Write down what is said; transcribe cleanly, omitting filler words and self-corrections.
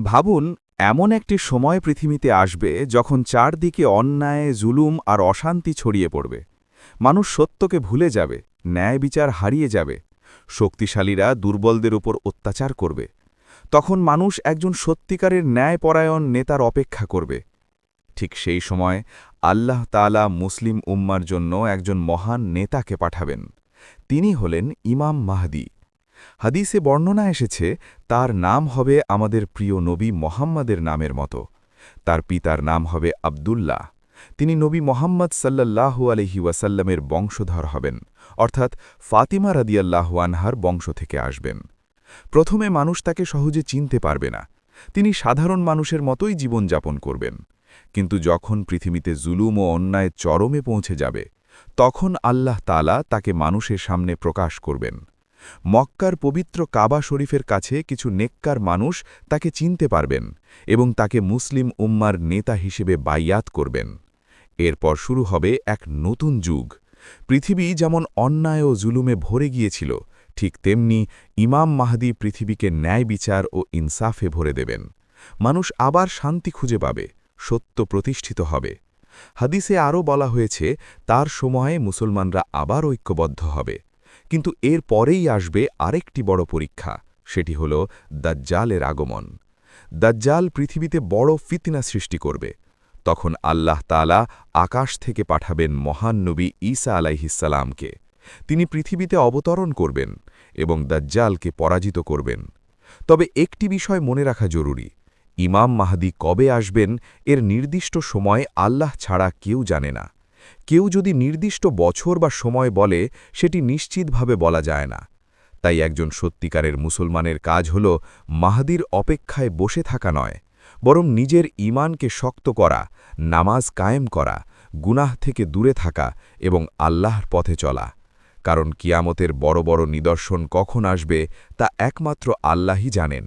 ভাবুন, এমন একটি সময় পৃথিবীতে আসবে যখন চারদিকে অন্যায়, জুলুম আর অশান্তি ছড়িয়ে পড়বে। মানুষ সত্যকে ভুলে যাবে, ন্যায় বিচার হারিয়ে যাবে, শক্তিশালীরা দুর্বলদের উপর অত্যাচার করবে। তখন মানুষ একজন সত্যিকারের ন্যায়পরায়ণ নেতার অপেক্ষা করবে। ঠিক সেই সময় আল্লাহ তাআলা মুসলিম উম্মার জন্য একজন মহান নেতাকে পাঠাবেন। তিনি হলেন ইমাম মাহদী। হাদিসে বর্ণনা এসেছে তার নাম হবে আমাদের প্রিয় নবী মোহাম্মদের নামের মতো। তার পিতার নাম হবে আবদুল্লাহ। তিনি নবী মোহাম্মদ সাল্লাল্লাহু আলাইহি ওয়াসাল্লামের বংশধর হবেন, অর্থাৎ ফাতিমা রাদিয়াল্লাহু আনহার বংশ থেকে আসবেন। প্রথমে মানুষ তাকে সহজে চিনতে পারবে না। তিনি সাধারণ মানুষের মতোই জীবনযাপন করবেন। কিন্তু যখন পৃথিবীতে জুলুম ও অন্যায় চরমে পৌঁছে যাবে, তখন আল্লাহ তাআলা তাকে মানুষের সামনে প্রকাশ করবেন। মক্কার পবিত্র কাবা শরীফের কাছে কিছু নেককার মানুষ তাকে চিনতে পারবেন এবং তাকে মুসলিম উম্মার নেতা হিসেবে বাইয়াত করবেন। এরপর শুরু হবে এক নতুন যুগ। পৃথিবী যেমন অন্যায় ও জুলুমে ভরে গিয়েছিল, ঠিক তেমনি ইমাম মাহদী পৃথিবীকে ন্যায় বিচার ও ইনসাফে ভরে দেবেন। মানুষ আবার শান্তি খুঁজে পাবে, সত্য প্রতিষ্ঠিত হবে। হাদিসে আরও বলা হয়েছে তার সময়ে মুসলমানরা আবার ঐক্যবদ্ধ হবে। কিন্তু এর পরেই আসবে আরেকটি বড় পরীক্ষা, সেটি হল দাজ্জালের আগমন। দাজ্জাল পৃথিবীতে বড় ফিতনা সৃষ্টি করবে। তখন আল্লাহ তাআলা আকাশ থেকে পাঠাবেন মহান নবী ঈসা আলাইহিসসালামকে। তিনি পৃথিবীতে অবতরণ করবেন এবং দাজ্জালকে পরাজিত করবেন। তবে একটি বিষয় মনে রাখা জরুরি, ইমাম মাহদী কবে আসবেন এর নির্দিষ্ট সময় আল্লাহ ছাড়া কেউ জানে না। কেউ যদি নির্দিষ্ট বছর বা সময় বলে, সেটি নিশ্চিতভাবে বলা যায় না। তাই একজন সত্যিকারের মুসলমানের কাজ হল মাহদীর অপেক্ষায় বসে থাকা নয়, বরং নিজের ঈমানকে শক্ত করা, নামাজ কায়েম করা, গুনাহ থেকে দূরে থাকা এবং আল্লাহর পথে চলা। কারণ কিয়ামতের বড় বড় নিদর্শন কখন আসবে তা একমাত্র আল্লাহই জানেন।